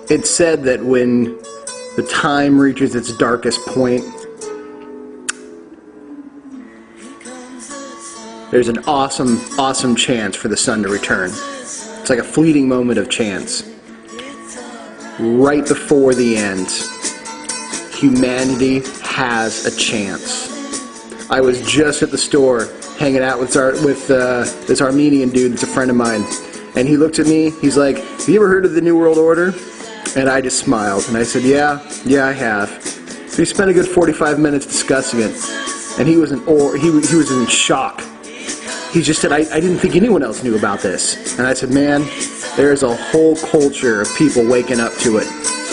It's said that when the time reaches its darkest point, there's an awesome chance for the sun to return. It's like a fleeting moment of chance. Right before the end, humanity has a chance. I was just at the store hanging out with this Armenian dude that's a friend of mine, and he looked at me, he's like, "Have you ever heard of the New World Order?" And I just smiled, and I said, yeah, I have. So we spent a good 45 minutes discussing it, and he was in shock. He just said, I didn't think anyone else knew about this. And I said, man, there's a whole culture of people waking up to it.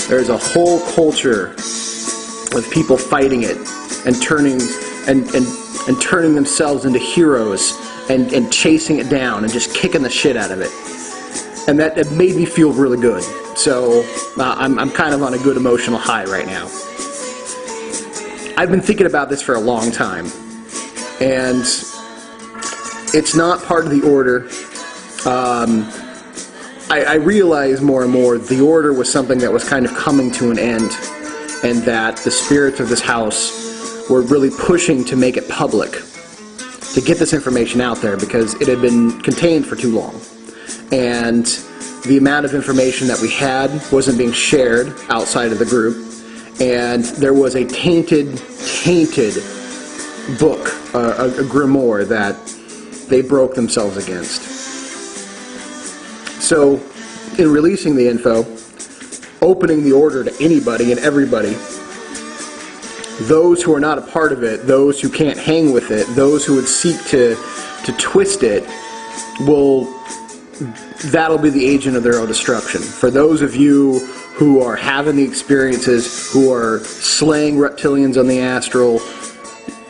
There's a whole culture of people fighting it and turning themselves into heroes and chasing it down and just kicking the shit out of it. And that made me feel really good. So I'm kind of on a good emotional high right now. I've been thinking about this for a long time, and it's not part of the Order. I realize more and more the Order was something that was kind of coming to an end, and that the spirits of this house were really pushing to make it public, to get this information out there, because it had been contained for too long. And the amount of information that we had wasn't being shared outside of the group, and there was a tainted book, a grimoire that they broke themselves against. So, in releasing the info, opening the Order to anybody and everybody, those who are not a part of it, those who can't hang with it, those who would seek to twist it, that'll be the agent of their own destruction. For those of you who are having the experiences, who are slaying reptilians on the astral,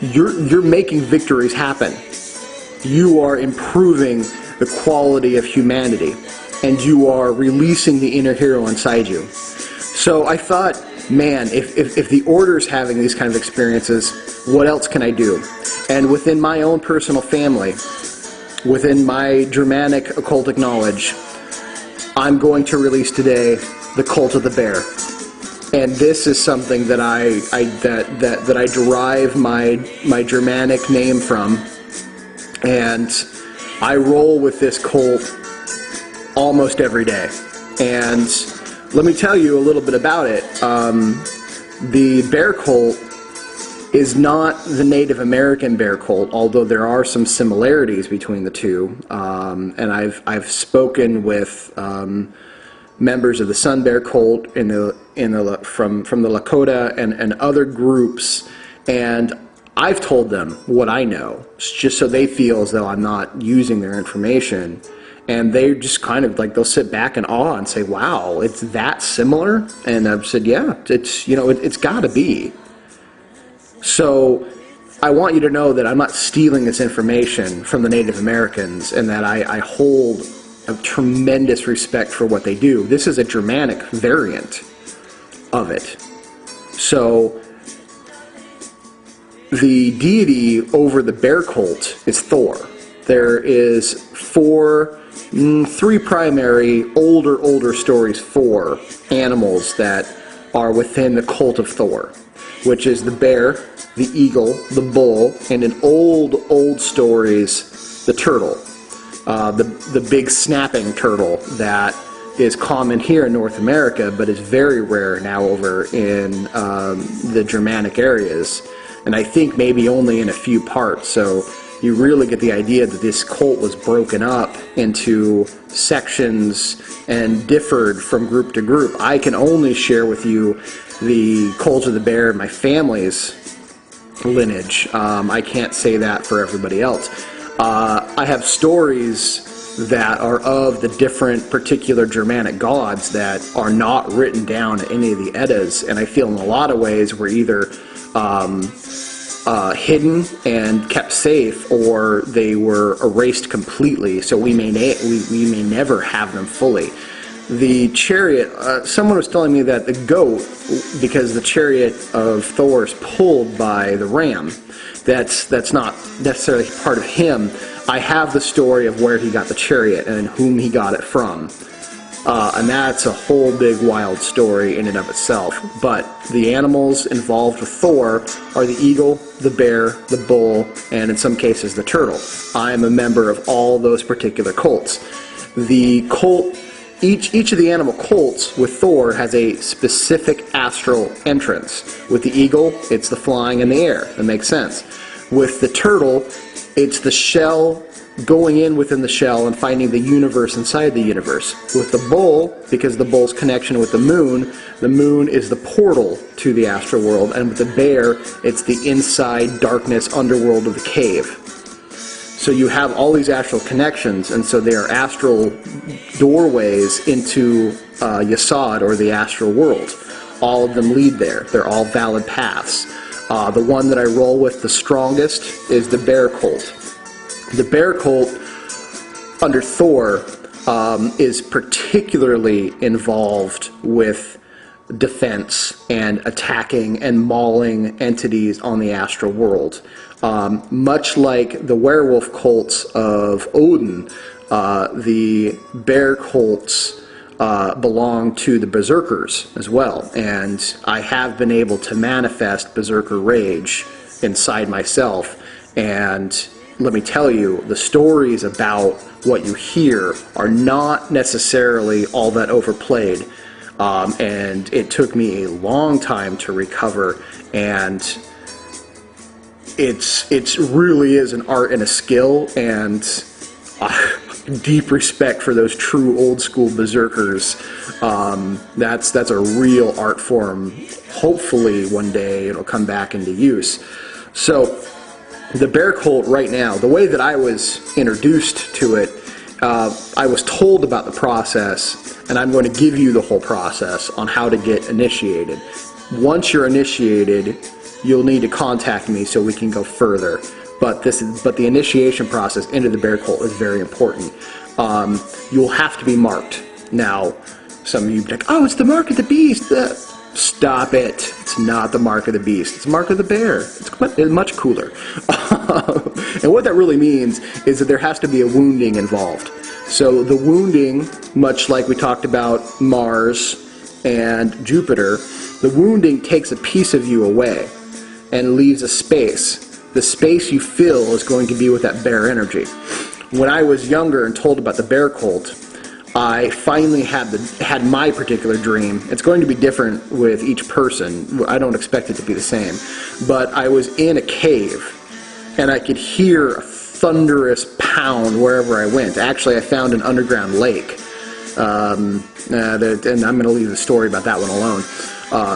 you're making victories happen. You are improving the quality of humanity, and you are releasing the inner hero inside you. So I thought, man, if the Order's having these kind of experiences, what else can I do? And within my own personal family, within my Germanic occultic knowledge, I'm going to release today the Cult of the Bear. And this is something that I derive my Germanic name from, and I roll with this cult almost every day. And let me tell you a little bit about it. The bear cult is not the Native American bear cult, although there are some similarities between the two. And I've spoken with members of the Sun Bear cult from the Lakota and other groups, and I've told them what I know, just so they feel as though I'm not using their information. And they just kind of like, they'll sit back in awe and say, wow, it's that similar? And I've said, yeah, it's got to be. So I want you to know that I'm not stealing this information from the Native Americans, and that I hold a tremendous respect for what they do. This is a Germanic variant of it. So the deity over the bear cult is Thor. There is three primary older stories for animals that are within the cult of Thor, which is the bear, the eagle, the bull, and in old stories, the turtle, the big snapping turtle that is common here in North America, but is very rare now over in the Germanic areas, and I think maybe only in a few parts. So you really get the idea that this cult was broken up into sections and differed from group to group. I can only share with you the cult of the bear, my family's lineage. I can't say that for everybody else. I have stories that are of the different particular Germanic gods that are not written down in any of the Eddas, and I feel in a lot of ways were either hidden and kept safe, or they were erased completely, so we may never have them fully. The chariot, someone was telling me that the goat, because the chariot of Thor is pulled by the ram, that's not necessarily part of him. I have the story of where he got the chariot and whom he got it from. And that's a whole big wild story in and of itself. But the animals involved with Thor are the eagle, the bear, the bull, and in some cases the turtle. I am a member of all those particular cults. The cult, each of the animal cults with Thor has a specific astral entrance. With the eagle, it's the flying in the air. That makes sense. With the turtle, it's the shell going in within the shell and finding the universe inside the universe. With the bull, because the bull's connection with the moon is the portal to the astral world, and with the bear, it's the inside darkness underworld of the cave. So you have all these astral connections, and so they are astral doorways into G.O.D.S, or the astral world. All of them lead there. They're all valid paths. The one that I roll with the strongest is the bear cult. The bear cult under Thor is particularly involved with defense and attacking and mauling entities on the astral world. Much like the werewolf cults of Odin, the bear cults belong to the berserkers as well. And I have been able to manifest berserker rage inside myself. And let me tell you, the stories about what you hear are not necessarily all that overplayed. And it took me a long time to recover, and it's really is an art and a skill, and deep respect for those true old school berserkers. That's a real art form. Hopefully one day it'll come back into use. So the bear cult right now, the way that I was introduced to it, I was told about the process, and I'm going to give you the whole process on how to get initiated. Once you're initiated, you'll need to contact me so we can go further. But the initiation process into the bear cult is very important. You'll have to be marked. Now, some of you be like, oh, it's the mark of the beast. Stop it. It's not the mark of the beast. It's the mark of the bear. It's much cooler. And what that really means is that there has to be a wounding involved. So the wounding, much like we talked about Mars and Jupiter, the wounding takes a piece of you away and leaves a space. The space you fill is going to be with that bear energy. When I was younger and told about the bear cult, I finally had my particular dream. It's going to be different with each person. I don't expect it to be the same. But I was in a cave, and I could hear a thunderous pound wherever I went. Actually, I found an underground lake. And I'm going to leave the story about that one alone,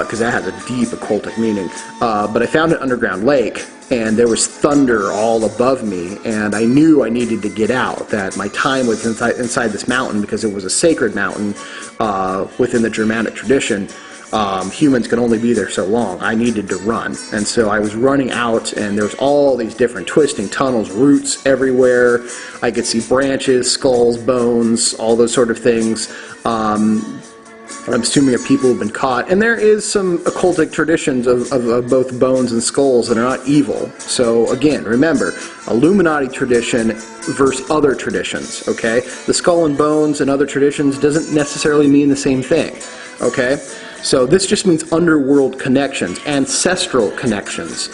because that has a deep occultic meaning. But I found an underground lake, and there was thunder all above me, and I knew I needed to get out, that my time was inside this mountain, because it was a sacred mountain within the Germanic tradition. Humans can only be there so long. I needed to run, and so I was running out, and there was all these different twisting tunnels, roots everywhere. I could see branches, skulls, bones, all those sort of things. I'm assuming of people who've been caught. And there is some occultic traditions of both bones and skulls that are not evil. So again, remember, Illuminati tradition versus other traditions, okay? The skull and bones and other traditions doesn't necessarily mean the same thing, okay? So this just means underworld connections, ancestral connections.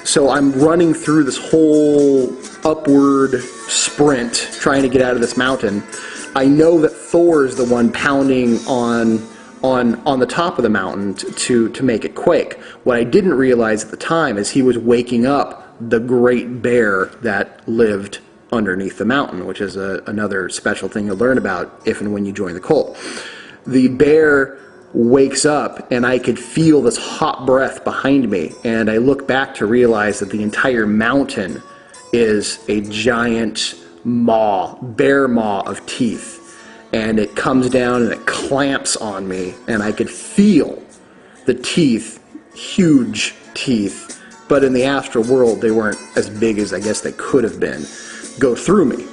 So I'm running through this whole upward sprint trying to get out of this mountain. I know that Thor is the one pounding on the top of the mountain to make it quake. What I didn't realize at the time is he was waking up the great bear that lived underneath the mountain, which is another special thing you'll learn about if and when you join the cult. The bear wakes up, and I could feel this hot breath behind me, and I look back to realize that the entire mountain is a giant bear maw of teeth, and it comes down and it clamps on me, and I could feel the teeth, huge teeth, but in the astral world they weren't as big as I guess they could have been, go through me,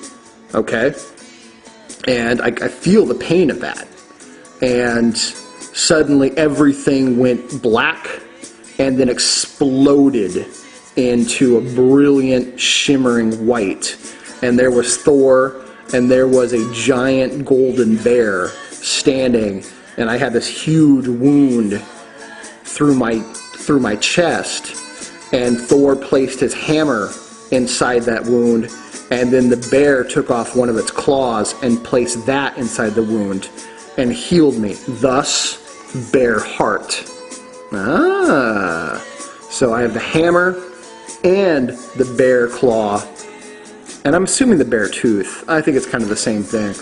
okay? And I feel the pain of that, and suddenly everything went black and then exploded into a brilliant shimmering white. And there was Thor, and there was a giant golden bear standing, and I had this huge wound through my chest, and Thor placed his hammer inside that wound, and then the bear took off one of its claws and placed that inside the wound and healed me. Thus, bear heart. So I have the hammer and the bear claw, and I'm assuming the bear tooth. I think it's kind of the same thing,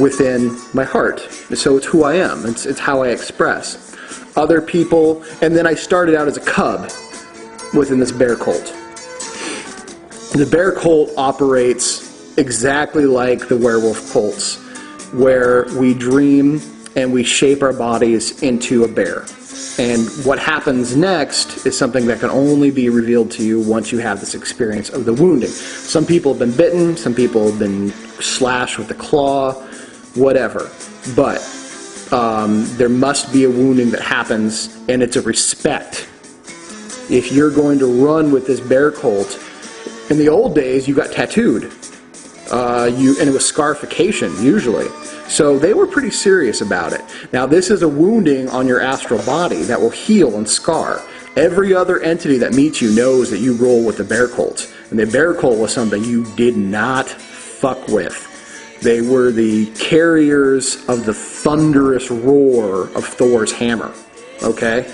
within my heart. So it's who I am. It's how I express. Other people, and then I started out as a cub within this bear cult. The bear cult operates exactly like the werewolf cults, where we dream and we shape our bodies into a bear. And what happens next is something that can only be revealed to you once you have this experience of the wounding. Some people have been bitten, some people have been slashed with the claw, whatever. But there must be a wounding that happens, and it's a respect. If you're going to run with this bear cult, in the old days you got tattooed, and it was scarification usually. So they were pretty serious about it. Now this is a wounding on your astral body that will heal and scar. Every other entity that meets you knows that you roll with the bear cult, and the bear cult was something you did not fuck with. They were the carriers of the thunderous roar of Thor's hammer, okay?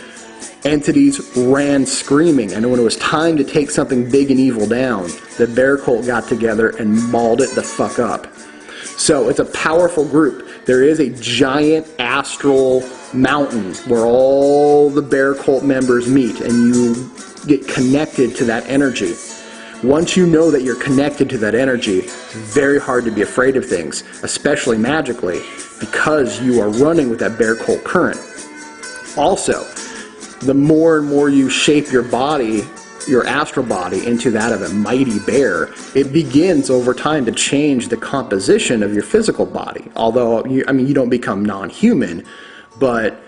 Entities ran screaming, and when it was time to take something big and evil down, the bear cult got together and mauled it the fuck up. So it's a powerful group. There is a giant astral mountain where all the bear cult members meet, and you get connected to that energy. Once you know that you're connected to that energy, it's very hard to be afraid of things, especially magically, because you are running with that bear cult current. Also, the more and more you shape your body, your astral body, into that of a mighty bear, it begins over time to change the composition of your physical body. Although, you don't become non-human, but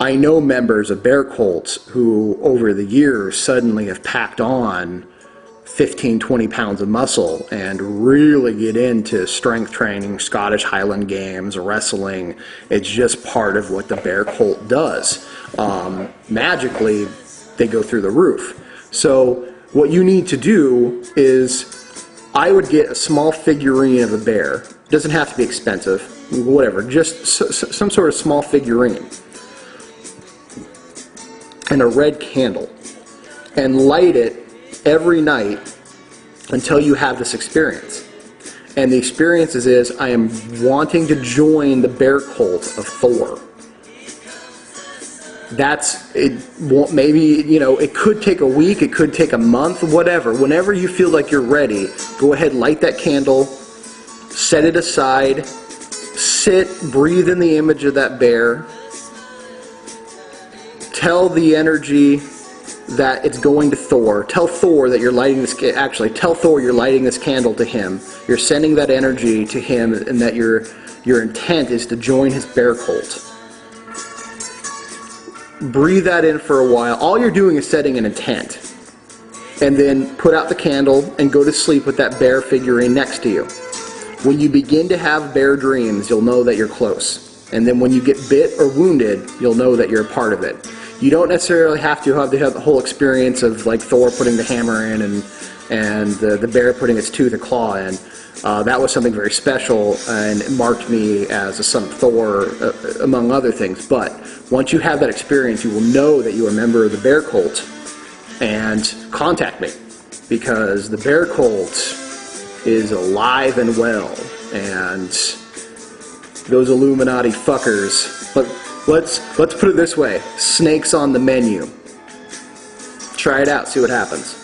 I know members of bear cults who, over the years, suddenly have packed on 15, 20 pounds of muscle and really get into strength training, Scottish Highland Games, wrestling. It's just part of what the bear cult does. Magically, they go through the roof. So what you need to do is, I would get a small figurine of a bear. It doesn't have to be expensive, whatever, just some sort of small figurine, and a red candle, and light it every night until you have this experience. And the experience is I am wanting to join the bear cult of Thor. That's it. Maybe, it could take a week, it could take a month, whatever. Whenever you feel like you're ready, go ahead, light that candle, set it aside, sit, breathe in the image of that bear, tell the energy that it's going to Thor. Tell Thor that you're lighting this. Actually, tell Thor you're lighting this candle to him. You're sending that energy to him, and that your intent is to join his bear cult. Breathe that in for a while. All you're doing is setting an intent, and then put out the candle and go to sleep with that bear figurine next to you. When you begin to have bear dreams, you'll know that you're close, and then when you get bit or wounded, you'll know that you're a part of it. You don't necessarily have to have the whole experience of like Thor putting the hammer in and the bear putting its tooth and claw in. That was something very special, and it marked me as a son of Thor, among other things. But once you have that experience, you will know that you are a member of the bear cult, and contact me, because the bear cult is alive and well, and those Illuminati fuckers. Let's put it this way: snakes on the menu. Try it out, see what happens.